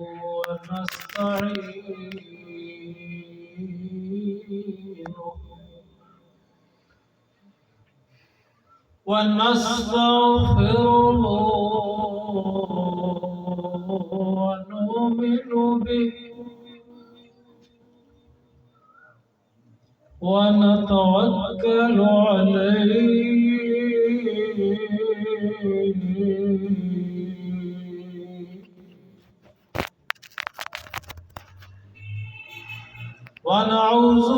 ونستعينه ونستغفره ونؤمن به ونتوكل عليه ونعوذ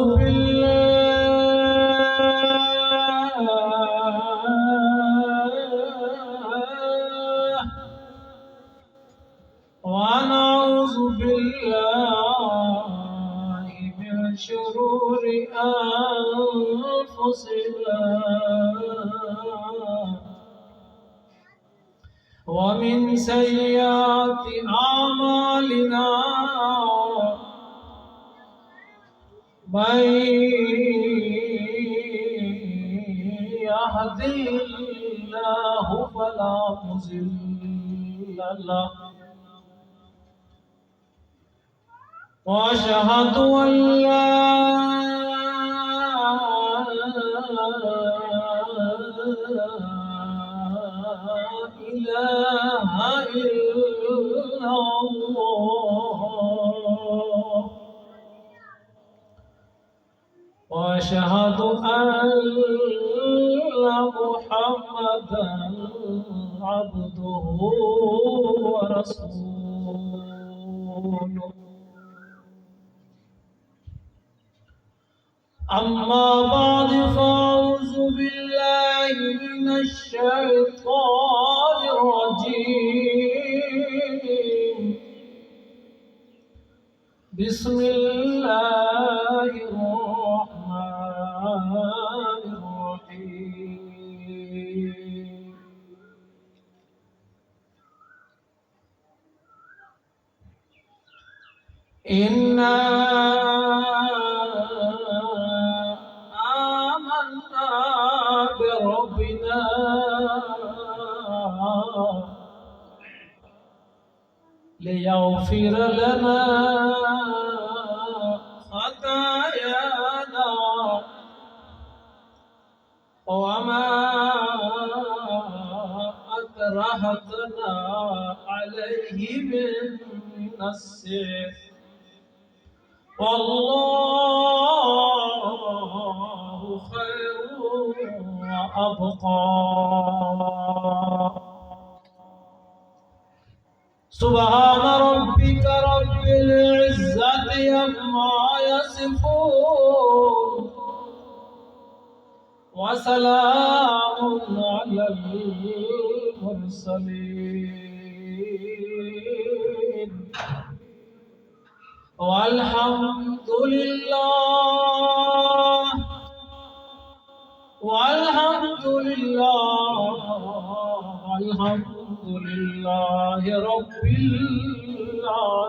بالله من شرور أنفسنا ومن سيئات أعمالنا من يهدي الله فلا مضل له وأشهد أن لا إله إلا الله وأشهد أن محمدا عبده ورسوله أما بعد فأعوذ بالله من الشيطان الرجيم بسم الله الرحمن الرحيم إنا آمنا بربنا ليغفر لنا خطايانا وما أكرهتنا عليه من السحر والله خير وأبقى سبحان ربك رب العزة عما يصفون وسلام على المرسلين والحمد لله رب العالمين.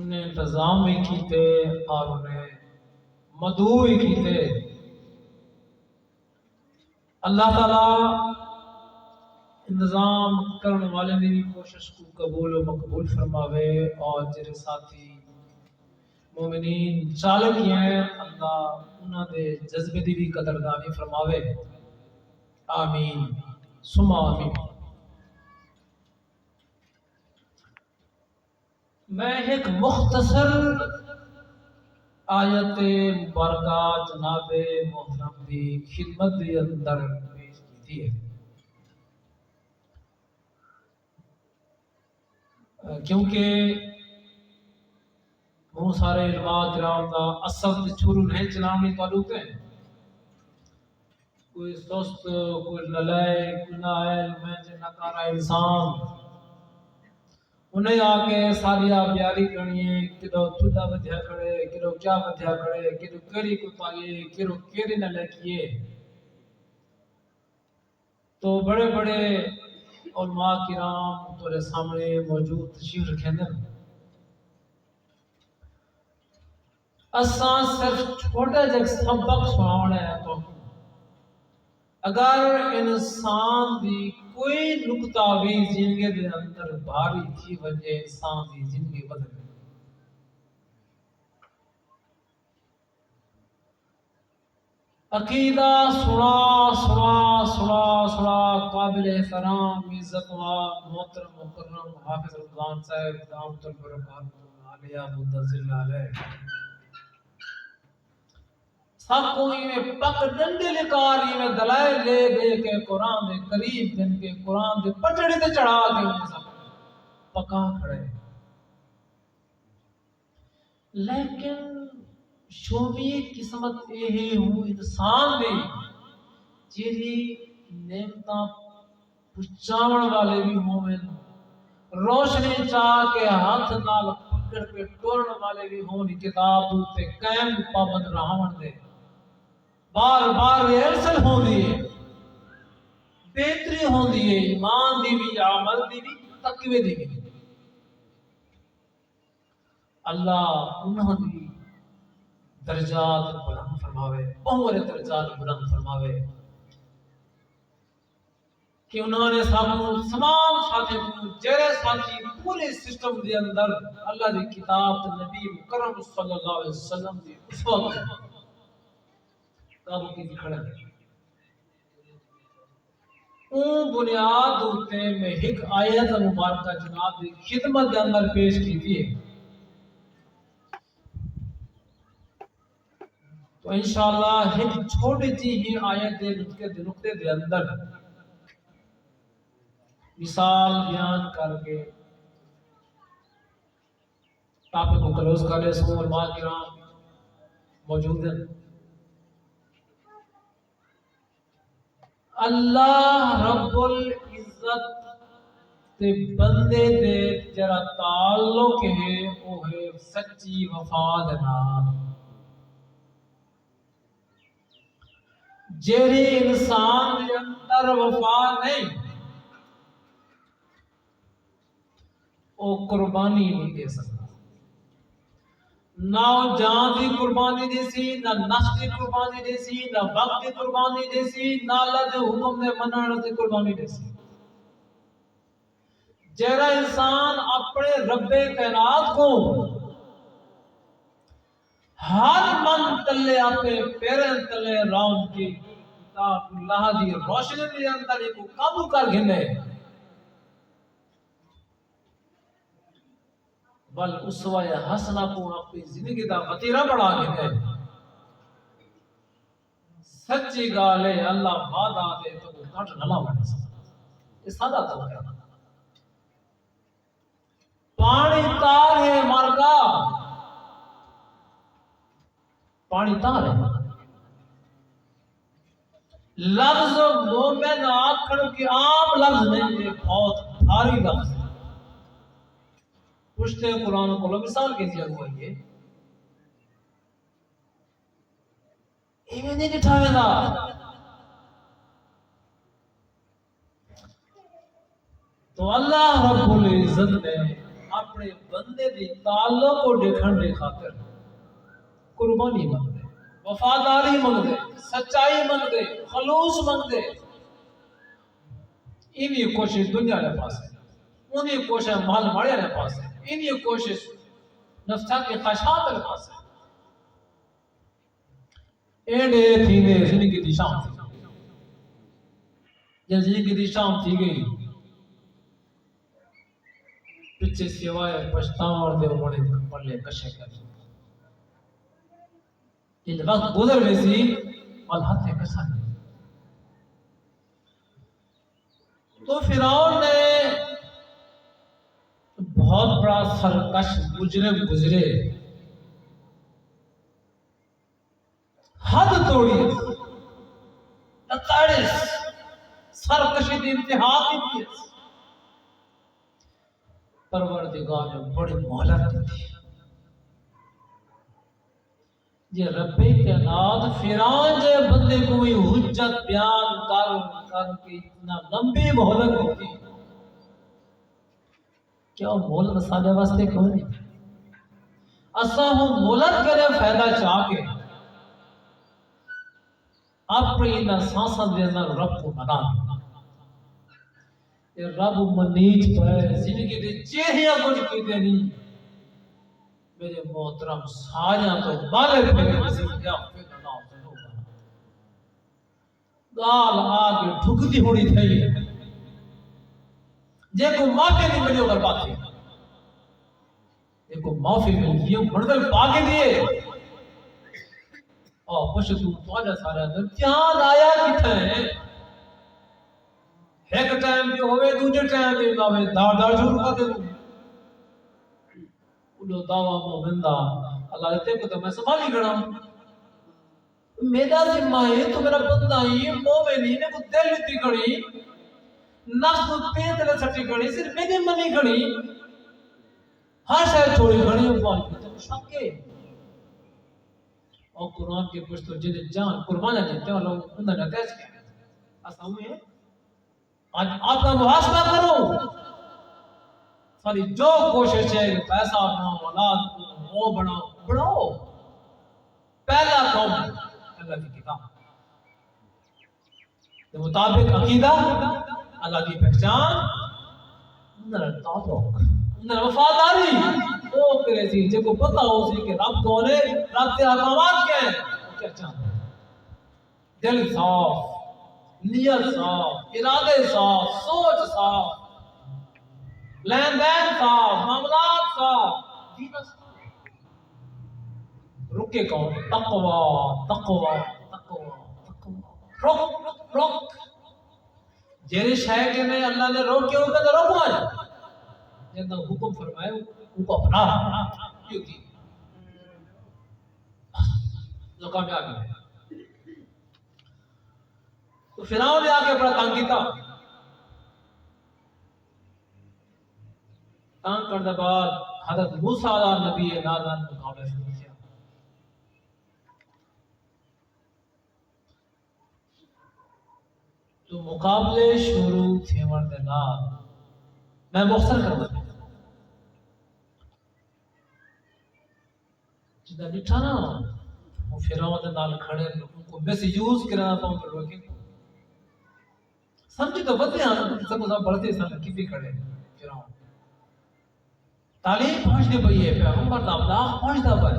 انہیں انتظام بھی کیتے اور انہیں مدعو بھی کیتے. اللہ تعالیٰ انتظام کرنے والے نے بھی کوشش کو قبول و مقبول فرماوے اور جڑے ساتھی مومنین چالک ہیں اللہ انہاں دے جذبے دی بھی قدردانی فرماوے. آمین ثم آمین. میں ایک مختصر آیت مبارکہ جناب محترم دی خدمت دے اندر پیش کی ہے کیونکہ بہت سارے علماء کرام دا اصل تے چھرو نہیں چلانے تعلق ہے. کوئی سست کوئی نلائق کوئی نااہل میں ناکارہ انسان انہیں آ کے ساری بیاری کرنی ہے کدو تھوڑا بدھیا کھڑے کدو کیا بدھیا کھڑے کدو کیری کو پائیے کدو کیری نہ لکھیے. تو بڑے بڑے علماء کرام تورے سامنے موجود تشریف رکھیں دیں. اساں صرف چھوٹا جا سبق سناونا ہے تو اگر انسان دی کوئی نقطہ بھی زندگی دے اندر بھاری تھی وجہ انسان دی زندگی بدل گئی. عقیدہ سنا سنا سنا سنا قابل احترام عزت و محترم مکرم حافظ رمضان صاحب دامت البرکات علیہ مدظل علیہ سب کو میں پک ڈنڈے لکاری میں دلائل لے دے کے قرآن دے قریب دن کے قرآن دے پٹڑے تے چڑھا کے انہیں سب پکا کھڑے. لیکن شومی قسمت یہ ہوں انسان دے جیری نعمتاں پچاون والے بھی ہوں روشنی چاہ کے ہاتھ نال پکڑ کے ٹورن والے بھی ہوں کتاب تے قائم پابند رہاون دے بار بار ریہرسل ہوندی ہے بہتری ہوندی ہے ایمان دی بھی عمل دی بھی تقوی دی بھی. اللہ انہوں دی درجات بلند فرماوے بہت درجات بلند فرماوے کہ انہوں نے تمام ساتھی کو جرے ساتھی پورے سسٹم دے اندر اللہ دی کتاب تے نبی مکرم صلی اللہ علیہ وسلم دی اسوہ کابو کی کھڑا ہے. اون بنیاد ہوتے میں ایک آیت مبارکہ جناب دی خدمت دے اندر پیش کی تھی. تو انشاءاللہ ایک چھوٹی سی ہی آیت دے نقطے دے اندر مثال بیان کر کے ٹاپک کو کلوز کر لے. سو علماء کرام موجود ہیں. اللہ رب العزت تے بندے دے جرا تعلق ہے وہ ہے سچی وفا دے نال. جیڑی انسان دے اندر وفا نہیں وہ قربانی نہیں دے سکتا. نہ جان دی قربانی دے سی نہ نفس دی قربانی دے سی نہ وقت دی قربانی دے سی نہ اللہ دے حکم دے منن دی قربانی دے سی. جیڑا انسان اپنے رب کائنات کو ہر من تلے اپنے پیرن تلے راؤن کی کتاب اللہ دی روشنی دے اندر ایک قابو کر گھنے بل اسوہ حسنہ کو اپنی زندگی دا خطیرہ بڑھا گھنے. سچی گالے اللہ وعدہ دے تو وہ کٹ نہ بڑھ سکتا. یہ سادہ تو ہے. پانی تار ہے مرگا پانی تار ہے. لفظ مومن آکھڑ کی عام لفظ نہیں ہے بہت بھاری لفظ. پوچھتے ہیں قرآن کو مثال کیسے ہوا یہ ایویں نہیں دکھاوے گا. تو اللہ رب العزت نے اپنے بندے دی تعلق کو دیکھن دے خاطر قربانی منگ دے، وفاداری منگ دے، سچائی منگ دے، خلوص منگ دے. انہی کوشش دنیا کے پاس ہے، انہی کوشش مال ماڑے کے پاس ہے، انہی کوشش نفسہ کے خواہشات کے پاس ہے. ایڈے تھی دے زندگی دی شام تھی، جب زندگی دی شام تھی گئی پچھے سوائے پشتاور دے بڑے پلے کشے کر یہ وقت گزر ویسی اور ہتھے کسا نہیں. تو فرعون نے بہت بڑا سرکش مجرم گزرے، حد توڑی، نقارس سرکشی دی انتہا کی تھی. پروردگار نے بڑی مہلت دی. یہ رب کائنات فرعون جے بندے کو ہی حجت بیان کر کے اتنا لمبی مہلت ہوتی، کیا مہلت ساڈے واسطے کوئی نہیں؟ اساں ہوں مہلت کرے فائدہ چاہ کے اپنی انہاں سانساں دے اندر رب کو منا. رب منیج پہ زندگی دے چہیاں کچھ کیتے نہیں. میرے محترم ساریاں تو بالغ پہ زندگیاں پہ نہ ہوگا گال آگے ٹھکتی ہونی تھی. جے کو معافی نہیں ملی ہوگا بات ہے، جے کو معافی ملی یہ مردل پاکے دیئے اور پشتو توجہ سارے اندر چاند آیا کتھا ہے. ایک ٹائم بھی ہوئے دوجہ ٹائم بھی ہوئے دار شروع کر دے انہوں دعویٰ مومندہ اللہ دیتے کو تو میں سنبھالی گڑا میرا ذمہ ہے تو میرا بندہ ہی مومنی نے کو دل لیتی گڑی نفس کو پیت لے سٹی گڑی صرف میری منی گڑی ہر شاید چھوڑی گڑی اوپر کی تو شکے اور قرآن کے پشتو جنہیں جان قربانہ جنتے ہیں لوگ اندر نتیج کیا ہے ایسا ہوئے ہیں آج آپ کا محاسبہ کرو. ساری جو کوشش ہے پیسہ بناؤ، اولاد کو وہ بناؤ. پہلا قوم اللہ کی کتاب کے مطابق عقیدہ، اللہ کی پہچان، اندر تعلق، اندر وفاداری. وہ کرے سی جب کو پتہ ہو سی کہ رب کون ہے، رب کے احکامات کیا ہیں، کیا چاہتا ہے. دل صاف، نیت صاف، ارادے صاف، سوچ صاف، لین دین صاف، معاملات صاف، جینا صاف. رکے کون؟ تقوی تقوی تقوی تقوی. رک جیرے شاہ کے میں اللہ نے روکے ہوگا تو روک مائے جنہا حکم فرمائے ان کو اپنا کیوں کی جو کامیابی ہے. تو فرعون نے آگے بڑا تنگ کیتا. تنگ کرنے بعد حضرت موسیٰ علیہ نبی نادان مقابلہ شروع کیا. تو مقابلے شروع تھے مرد نال میں مختصر کرنا جدہ ڈٹھا نا وہ فرعون نال کھڑے ان کو میس یوز کرنا تھا ان کو روکے سمجھے تو بدلے آنا سب کو بڑھتے سن کسی کھڑے فرعون تعلیم پہنچنے پئی ہے پیغمبر دا ابلاغ پہنچتا پائے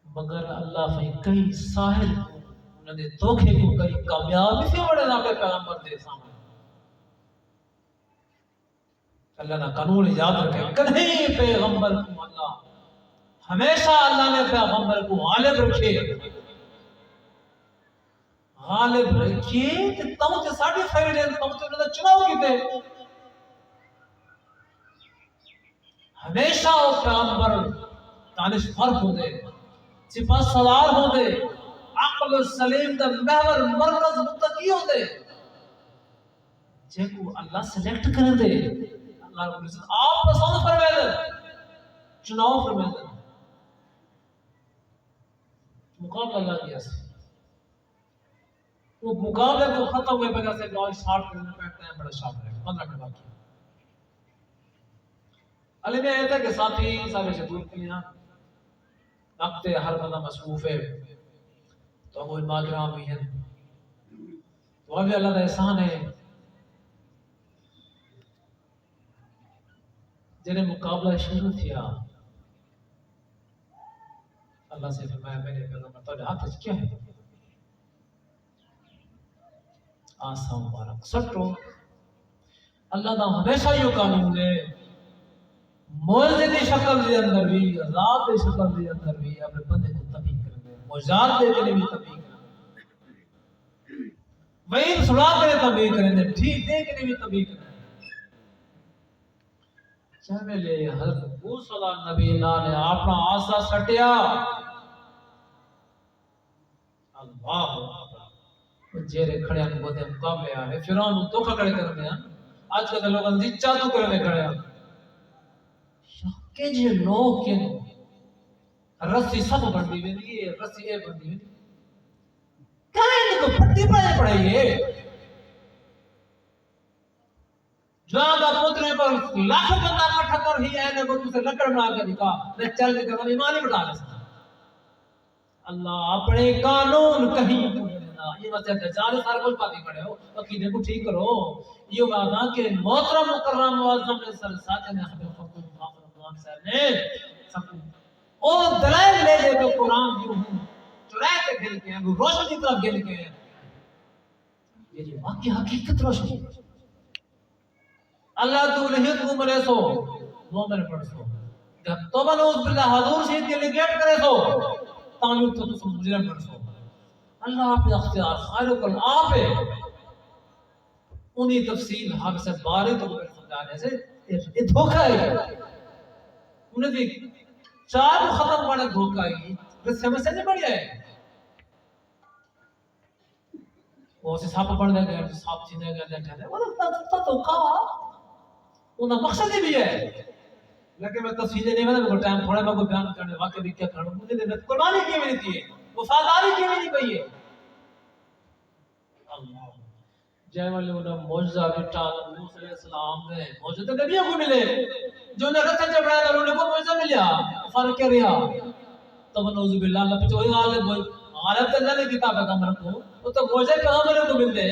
مگر اللہ فہی کئی ساحل انہوں نے دھوکے کو کئی کامیابی سے بڑے نہ پیغمبر دے سامنے. اللہ نے قانون یاد رکھے کدھی پیغمبر کو اللہ ہمیشہ اللہ نے پیغمبر کو غالب رکھے کہ تم تے ساڈے فائدے تم تے انہوں نے چناؤ کیتے ہمیشہ وہ پیغمبر دانش فرق ہوں دے صفات سلار ہوں دے عقل سلیم دا محور مرکز متقی ہوں دے جے کو اللہ سلیکٹ کر دے اللہ رب العزت آپ پسند فرمائے دے چناؤ فرمائے دے مقابلہ اللہ کیا سے وہ مقابلے کو ختم ہوئے وجہ سے جو 60 منٹ میں ٹائم بڑا شارٹ رہے 15 منٹ باقی علی میں آیا تھا کہ ساتھی سارے شدور کیا وقت ہر بندہ مصروف ہے تو وہ علماء کرام بھی ہیں تو ابھی اللہ کا احسان ہے جنہیں مقابلہ شروع کیا اللہ سے فرمایا میرے پیغمبر تو ہاتھ کیا ہے آسا مبارک سٹو اللہ دا ہمیشہ یہ قانون ہے معجزے دی شکل دے اندر بھی عذاب دی شکل دے اندر بھی اپنے بندے کو تبیہ کرنے معجزات دے کے بھی تبیہ کرنے وعید سنا کے تبیہ کرنے ٹھیک دے کے بھی تبیہ کرنے چاہے لے حضرت موسیٰ نبی اللہ نے اپنا آسا سٹیا اللہ جیرے کھڑے ہیں بہتے مقابلے آ رہے فرعون تو کھڑے کرنے ہیں آج کل لوگ اندیچہ تو کرنے کھڑے ہیں کہ جی لوگ کے رسی سب بندی میں دی رسی اے بندی میں کہاں ان کو پٹی پڑھائیے جہاں کا پترے پر لاکھ بندہ کٹھا کر ہی ہے کو تُسے لکڑ بنا کے دکھا میں چل کے کرنا ایمان ہی بٹھا لے سکتا اللہ اپنے قانون کہیں یہ واسطے دجال سارے کچھ پاتی کھڑے ہو عقیدے کو ٹھیک کرو یہ بات ہے کہ محترم مکرم معظم نے سر ساتھ نے ہمیں حکم قرآن صاحب نے سب اور دلائل لے لے تو قرآن جو ہوں چرائے کے دل کے ہیں وہ روشنی طرف گل کے ہیں یہ واقعی حقیقت روشنی اللہ تو لہیت کو ملے سو مومن پڑھ سو جب توبہ نوز باللہ حضور شہید کے لئے گیٹ کرے سو تعمیر تو تم مجرم پڑھ سو اللہ آپ اختیار خالق آپ ہے انہی تفصیل حق سے بارے تو سمجھانے سے یہ دھوکہ ہے انہیں بھی چار ختم پڑھنے دھوکہ ہے رس سے مسئلہ بڑھ جائے وہ سے ساپ پڑھنے گئے ساپ چینے گئے دیکھنے وہ تو دھوکہ انہا مقصد بھی ہے لیکن میں تفصیلیں نہیں بنا میں ٹائم تھوڑا میں کوئی بیان کرنے واقع بھی کیا کرنے مجھے دے قربانی کیوں نہیں تھی وفاداری کیوں نہیں پئی ہے اللہ جائے والے انہوں موجزہ بیٹا موسیٰ علیہ السلام نے موجزہ نبیوں کو ملے جو انہیں رسل جبرائے انہوں نے کو موجزہ ملیا فرق کیا رہا تب نوزو باللہ اللہ پچھو ہی غالب تک نہیں کتاب ہے کامرہ کو وہ تو موجزہ پیغامبروں کو ملتے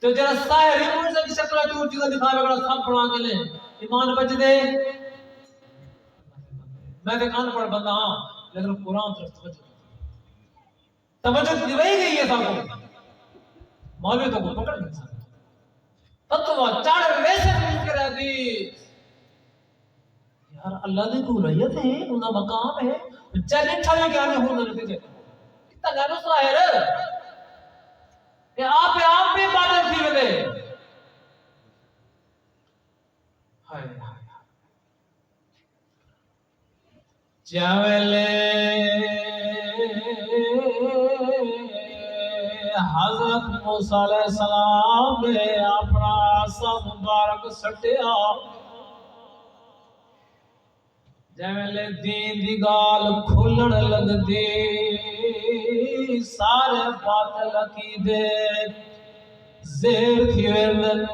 تو جرا سائر ہی موجزہ کی شکلہ کی وہ چیزیں دکھائے بگڑا سب پڑھا کے لیں ایمان بچ دے میں دکھانا پڑھ بندہ ہاں لیکن قرآن طرف توجہ دی وہی گئی ہے سب کو مولوی تو کو پکڑ نہیں سکتا فتوہ چاڑے ویسے مل کے رہ دی یار اللہ دی قولیت ہے انہا مقام ہے چلے ٹھاوے کیا نہیں ہونا نتیجے کتنا گانو ظاہر کہ آپ بھی باتیں تھی ویدے ہائے ہائے جاویلے حضرت موسیٰ علیہ السلام نے اپنا آسا مبارک سٹیا جاویلے دین دی گال کھلن لگ دی سارے باطل عقیدے زیر تھی ویلن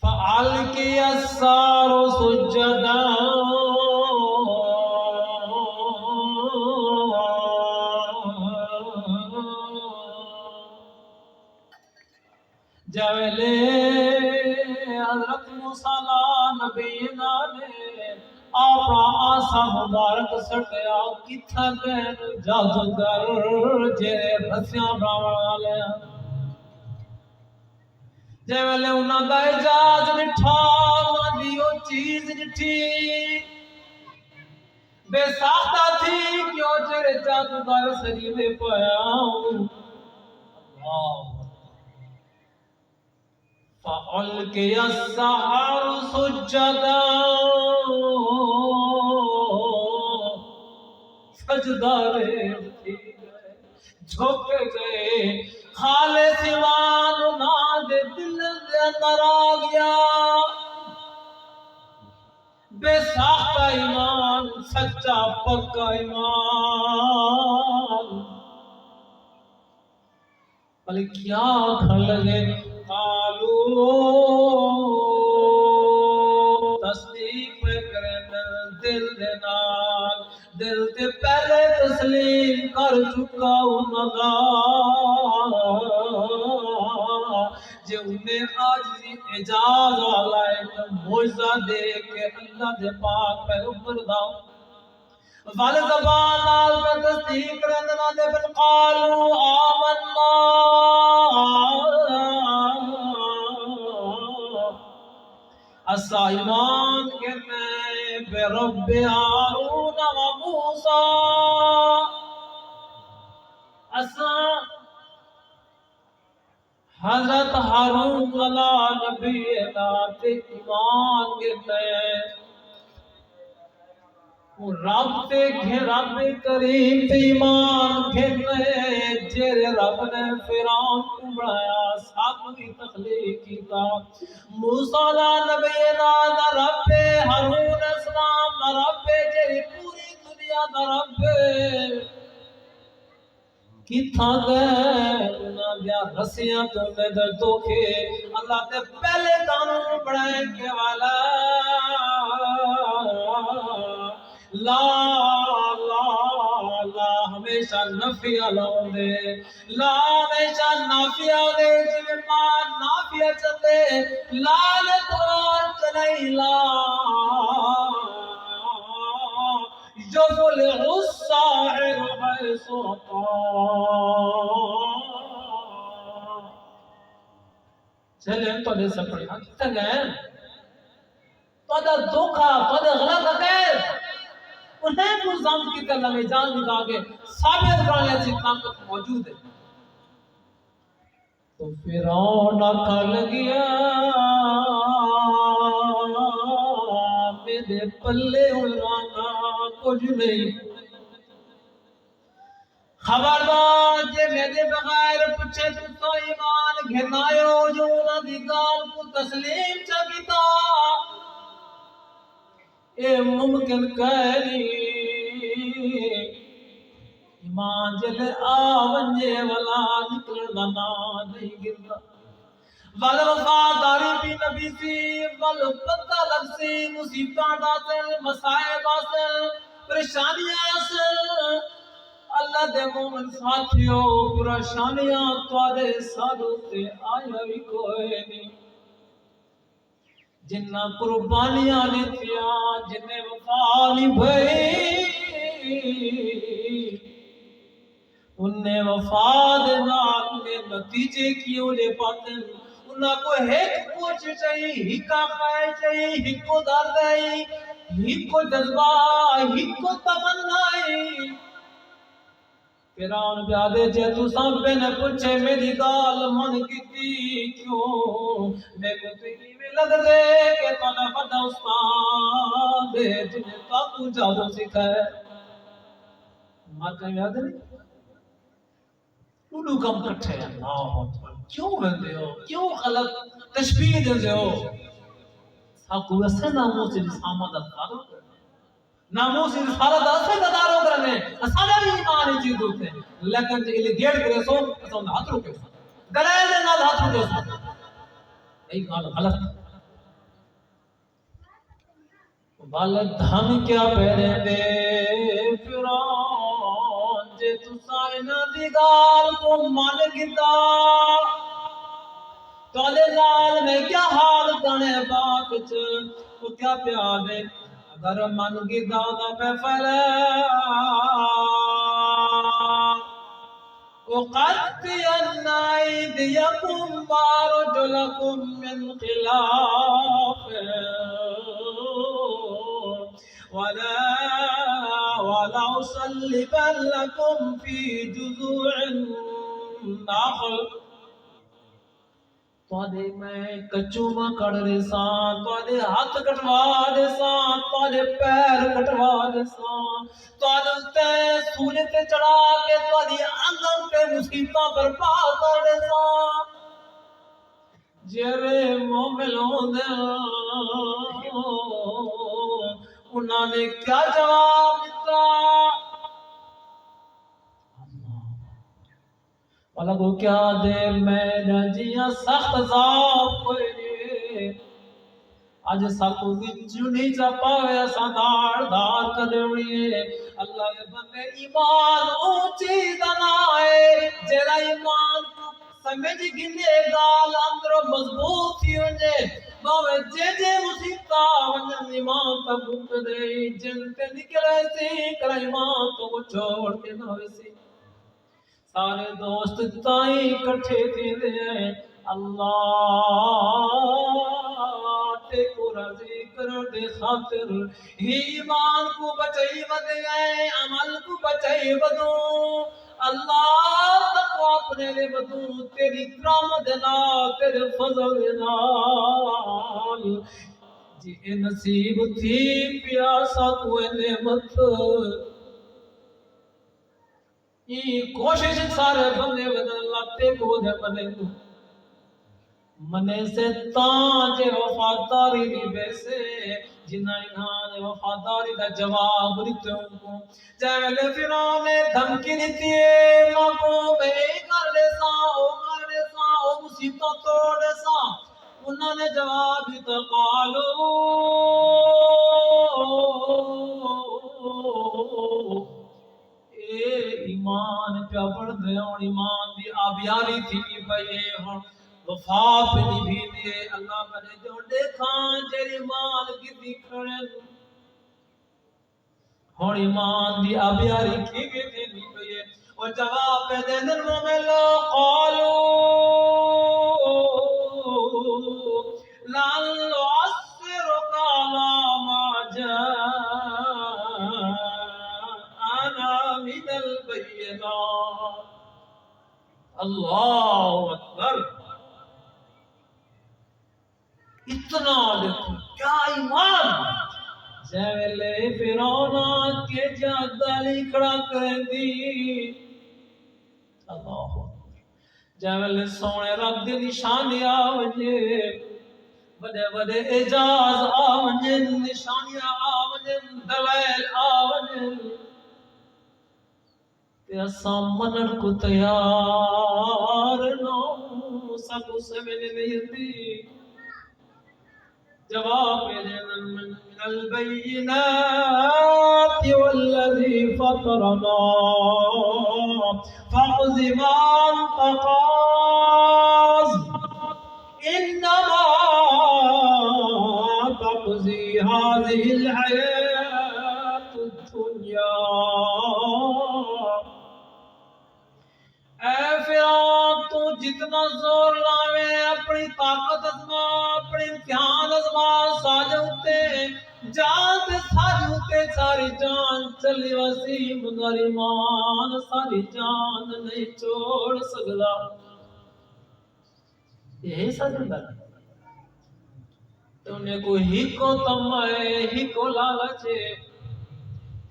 فَعَلْقِيَ السَّارُ سُجَّدًا جاویلے حضرت موسیٰ نبینا نے اپنا آسا مبارک سٹیا کتھا گئن جادوگر جیرے رسیاں براوڑا لیا جے ویلے انہاں دا اجاز نٹھا دیو چیز نٹھی بے ساختہ تھی کیوں جیرے جادوگر سجدے پایا اللہ فَأُلْقِيَ السَّحَرُ سُجَّدًا سجدارے جھوکے گئے خالے سوان نہ دے دل دے اندر آ گیا بے ساختہ ایمان، سچا پکا ایمان. بھلے کیا کھڑ لگے قالو تصدیق میں کریں دل دے نال، دل تے پہلے تسلیم کر چکا انہاں دا. جے انہیں آج دی اعجاز والا ایک معجزہ دے کے اللہ دے پاک پیغمبر دا وال زبان نال پہ تصدیق کرنا دے بل قالوا آمنا اسا ایمان کہتے بے رب ہارون و موسیٰ. اسا حضرت ہارون والا نبی ذات ایمان کہتے رب تے رب کریم تے ایمان کہتے جیرے رب نے فرعون کو بنایا سب کی تخلیق کیتا. موسیٰ دا نبی دا رب ہارون السلام دا رب جیرے پوری دنیا دا رب کتھاں گئے انہاں دیا رسیاں تو دے دھوکے اللہ تے پہلے قانون بنائے کے والا لا لا لا ہمیشہ نفیہ لاؤں دے لا ہمیشہ نافیہ دے جنہیں ماں نافیہ چلے لالتوار چلئی لا یفلح الساحر حیث أطاع. چلے تو دے سپڑی ہاں کتنے گئے تو دا دھوکہ تو دا غلط حقیر انہیں کو زمت کی طرح میں جان نکا کے ثابت کرنے ایسی طاقت موجود ہے. تو فرعون کر گیا میرے پلے اڑانا کچھ نہیں. خبردار جے میرے بغیر پوچھے تو ایمان گھنائیو جو انہاں دی گال کو تسلیم چکتا اے ممکن کہنی ایمان جلے آونجے والا نکلنا نا نہیں گرنا والا وفاداری بھی نبی سی والا پتہ لگ سی مصیبتاں داسل مسائب آسل پریشانیاں آسل. اللہ دے مومن ساتھیو پریشانیاں توڑے سادوں تے آیا بھی کوئی نہیں. جنہ قربانیاں نے تھیا جنہیں وفا نہیں بھئی انہیں وفا دے نال انہیں نتیجے کیوں لے پاتے انہاں کو ایک پوچھ چاہیے ہکا خواہ چاہیے ہکو درد آئی ہکو جذبہ ہکو تمنائی. فرعون بیادے جے تو سامپے نے پوچھے میری گال من کیتی کیوں میں کو تیری میں لگ دے کہ تو نہ بڑا استاد دے جنہیں تاکو جادو سکھائے. ماں کہیں یاد نہیں اُلو کم کٹھے اللہ اکبر کیوں بندے ہو کیوں غلط تشبیہ دے ہو ساکو ویسے ناموں سے سامد افکارو ناموں سے رسالت اسے ندارو کرنے اسالہ بھی ایمان ہی چیز ہوتے ہیں لیکن جو انہیں گیڑ کرے سو اسا انہیں ہاتھ روکے سو دلائل دے نال ہاتھ روکے سو ای گال غلط. والد ہم کیا پہنے دے فرعون جے تو سائنہ دی گال کو مان گتا تو علی لال میں کیا حال کنے بات تو کیا پیادے اگر من کی دادا پہ فلا اقطعن ایدیکم وارجلکم من خلاف ولا اصلبنکم فی جذوع النخل. تواڈے میں کچوما کڑ دے ساں تواڈے ہاتھ کٹوا دے ساں تواڈے پیر کٹوا دے ساں تواڈے تے سونے تے چڑھا کے تواڈی آنگن تے مصیبتاں برپا کر دے ساں. جیرے مومن ہوندے انہوں نے کیا جواب دیتا؟ والا کو کیا دے میں جیاں سخت عذاب کوئی نہیں اج ساکو وچوں نہیں چا پاوے اساں دار دار کڈوی اللہ دے بندے ایمان اونچی دنائے جڑا ایمان کو سمجھ گنے گال اندر مضبوط تھی ونجے باوے جے مصیبت ونجن ایمان تک دے جن تے نکلے سی کر ایمان تو چھوڑ کے نہ ویسی سارے دوست تائیں کٹھے تھی دے اللہ تے کو راضی کرن دے خاطر ایمان کو بچائی ودے عمل کو بچائی ودو اللہ تقوی اپنے لے ودو تیری کرم دے نال تیرے فضل دے نال جی نصیب تھی پیاسا کو نعمت کوشش سارے بندے بدل اللہ تے کو دے بنے منے سے تاں جے وفاداری دی بیسے جنہ انہاں نے وفاداری دا جواب دیتے ان کو جیلے فرعون نے دھمکی دیتی ہے ماں کو میں کر دے سا او مصیبت توڑ دے سا انہوں نے جواب دیتا قالو اے ایمان پیا بڑھ دے اور ایمان دی آبیاری تھی پئے ہن وفا پہ بھی دے اللہ بنے جو دیکھاں جیری ایمان کی کھڑن ہن ایمان دی آبیاری کی بھی تھی پئے اور جواب پہ دے دن مومن قالو لن نؤثرك على ما جاءنا من البينات اللہ اکبر اتنا دیکھو کیا ایمان جیلے فرعون کے جادالی کھڑا کریں دی اللہ جیلے سونے رب دی نشانی آونجے بڑے بڑے اعجاز آونجے نشانیاں آونجے دلائل آونجے تے اساں منن کو تیار نہ سب سمجھ نہیں دی جواب من البينات والذي فطرنا فاقض ما انت قاض انما تقضي هذه الحياة الدنيا اے فرعون تو جتنا زور لاوے اپنی طاقت ازما اپنی امتحان ازما ساجوتے جان تے ساجوتے ساری جان چلی وسی مگر ایمان ساری جان نہیں چھوڑ سکدا یہی سجدہ تو نے کو ہی کو تمائے ہی کو لالچے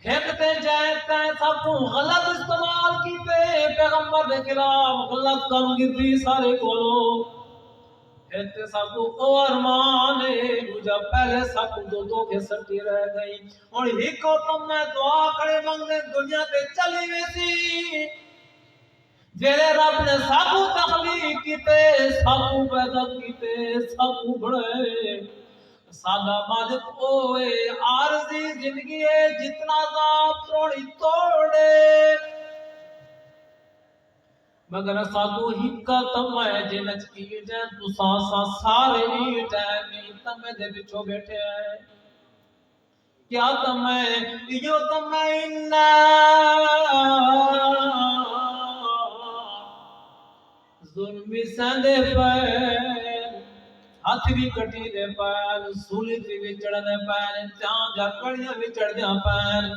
ایک تے جائے تے سب کو غلط استعمال کیتے پیغمبر دے خلاف غلط کام کیتی سارے کولو ایک تے سب کو ارمان ہے جب پہلے سب کو دو کے سٹی رہ گئی اور ہی کو تم میں دعا کرے منگے دنیا تے چلی ویسی جیرے رب نے سب کو تخلیق کیتے سب کو پیدا کیتے سب کو بڑھے سادہ مالک اوے عارضی زندگی ہے جتنا عذاب تھوڑی توڑے مگر سادو ہکا تمہیں جنچ کی جائے تو ساسا سارے ہی ٹائمی تمہیں دے بچو بیٹھے ہیں کیا تمہیں یو تمہیں انہا ظلمی سندے پیر ہاتھ بھی کٹی دے پیر سولی تھی بھی چڑھ دے پیر چاند جا کڑیاں بھی چڑھ دے پیر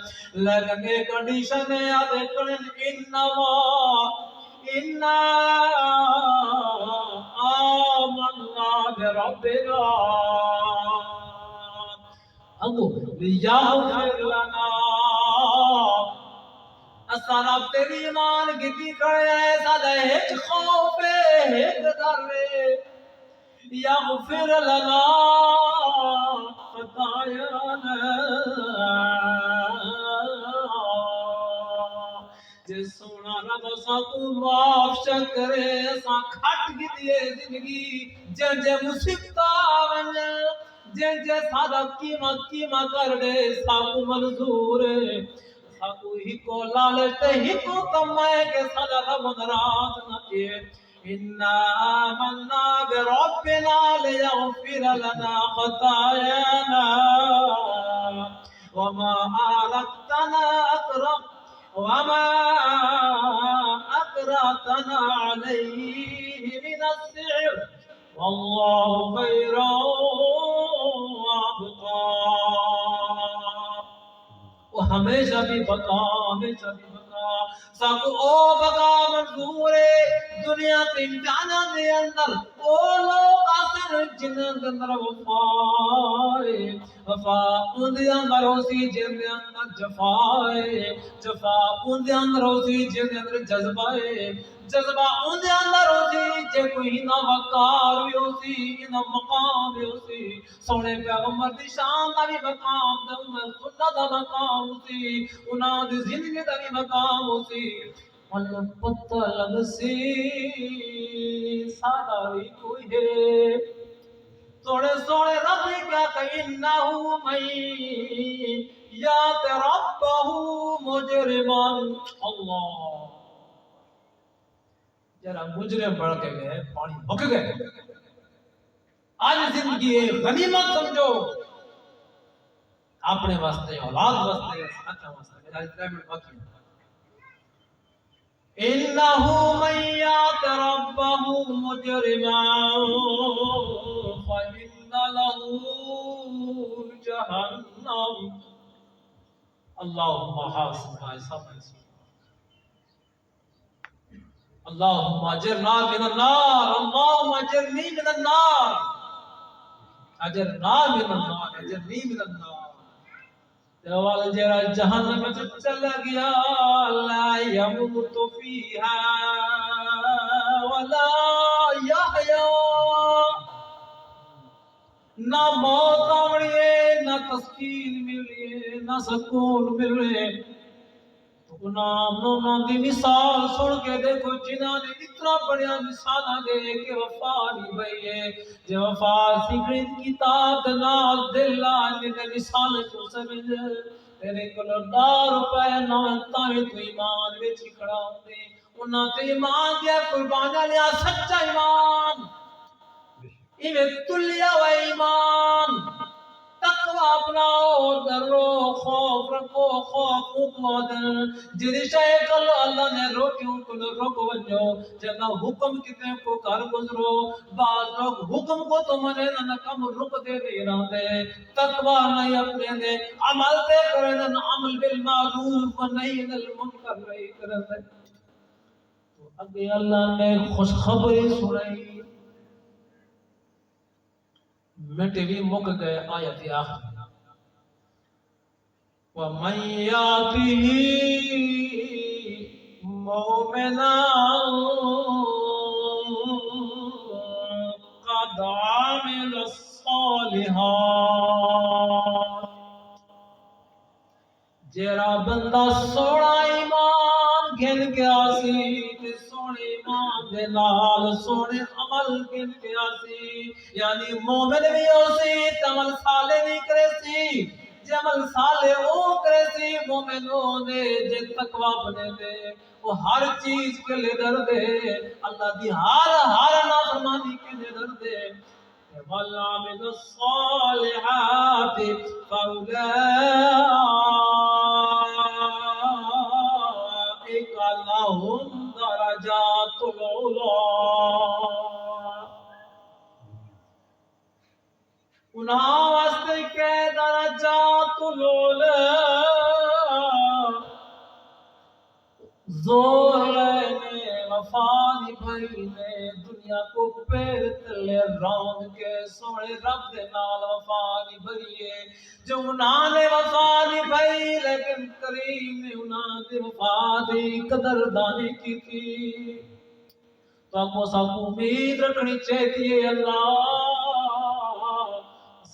لیکن ایک کنڈیشن ہے آدھے کڑن انہا آمنا بربنا اگو لیاغفر لنا اسان اب تیری ایمان گتی کھڑے ہیں سادہ ایک خوف ہے ایک در ہے یغفر لنا خطایانا ساکو معاف کرے اساں کھٹ گئی زندگی جن جے مصیبت ون جن جے سادہ کیما کر دے ساکو منظور ہے ساکو ہی کو لالچ ہی کو کمائے کہ سادہ رب ناراض نہ تھے إنا آمنا بربنا ليغفر لنا خطايانا وما أكرهتنا عليه من السحر والله خير وأبقى وہ ہمیشہ بھی بقا ساکو او بقا منظور ہے دنیا کے امتحانہ دے اندر او لوگ آسر جنہاں دے اندر وفا ان دے اندر ہوسی جن دے اندر جفا ان دے اندر ہوسی جن دے اندر جذبہ ان دے اندر ہوسی جے کوئی نہ وقار بھی ہوسی نہ مقام بھی ہوسی سونے پیغمبر دی شان دا بھی مقام دا سنت دا مقام ہوسی انہاں دی زندگی دا بھی مقام ہوسی ان پتہ لگ سی سادہ بھی کوئی ہے سوڑے رب کیا کہ انہو من یات ربہو مجرمان اللہ جرا مجرم بڑھ کے گئے پانی بھک گئے آج زندگی غنیمت سمجھو اپنے واسطے اولاد واسطے اچھا واسطے میرا 3 منٹ باقی انہو من یات ربہو مجرمان فإن له جہنم اللہم حاصل حساب اللهم اجرنا من النار اللهم اجرني من النار اجرنا من النار اجرني من النار دوال جرا جہنم میں چلا گیا لا يموت فيها ولا يحيا نہ موت آوڑی ہے نہ تسکین مل رہی ہے نہ سکون مل رہی ہے انہاں دی مثال سن کے دیکھو جنہاں نے اتنا بڑیا مثال دے کہ وفا نہیں بھئی ہے جو وفا سکڑی کتاب نال دل آنے دے مثال کو سمجھ تیرے کو $10 نہ تاوی تو ایمان وچ کھڑا ہوندے انہاں تے ایمان دیا قربانیاں لیا سچا ایمان ایویں تلیا و ایمان تقوی اپناؤ ڈرو خوف رکھو خوف مقدر جدی شے کل اللہ نے روکیوں کو روکو ونجو جگہ حکم کتنے کو کر گزرو بعض لوگ حکم کو تو منے نہ کم رک دے دے رہتے تقوی نہیں اپنے دے عمل تے کرن عمل بالمعروف و نہی عن المنکر نہیں کرتے تو اگے اللہ نے خوشخبری سنائی مٹی بھی مک گئے آیت آخر وَمَنْ يَأْتِهِ مُؤْمِنًا قَدْ عَمِلَ الصَّالِحَاتِ جیڑا بندہ سونا ایمان گھن گیا سی سونے ایمان دے نال سونے عمل گھن گیا سی یعنی مومن بھی ہو سی عمل صالح بھی کرے سی جے عمل صالح او کرے سی مومنوں دے جے تقوی بنے دے وہ ہر چیز کے لئے ڈر دے اللہ دی ہر نافرمانی کے لئے ڈر دے وَالْعَامِلُ الصَّالِحَاتِ فَأُولَئِكَ لَهُمْ دَرَجَاتُ الْعُلَىٰ انہاں واسطے کے درجات العُلَىٰ زور لینے وفا نبھائینے دنیا کو پیر تلے روند کے سوڑے رب دے نال وفا نبھائیے جو انہاں نے وفا نبھائی لیکن کریم نے انہاں نے وفا دی قدر دانی کی تھی تو آپ کو سب امید رکھنی چاہتی ہے اللہ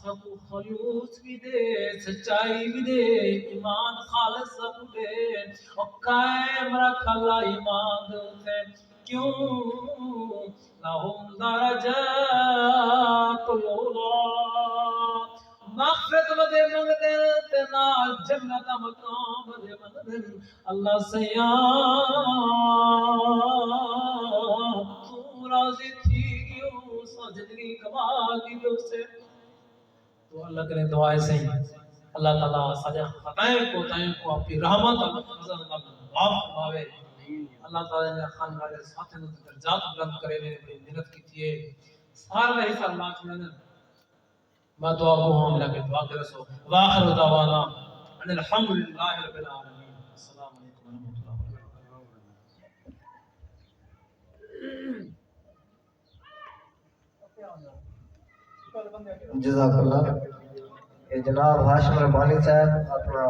سب خلوص بھی دے سچائی بھی دے ایمان خالص سب دے اور قائم رکھ اللہ ایمان دے کیوں لہم درجات العلا مغفرت بدے منگدے تے نال جنت مقام بدے منگدے اللہ سیاں تو راضی تھی کیوں سجدگی کمال کی تو سے تو اللہ کرے دعائیں سے اللہ تعالیٰ سجا خطائیں کو تائیں کو اپنی رحمت اور فضل اللہ معاف فرماوے اللہ تعالیٰ نے خان والے ساتھ میں درجات بلند کرے میں بڑی محنت کی تھی سارا حصہ اللہ چھوڑنے ما دعا کو ہم میرا کہ دعا کرے سو واخر دعوانا ان الحمدللہ رب العالمین السلام علیکم ورحمۃ اللہ جزاک اللہ. یہ جناب ہاشم ربانی صاحب اپنا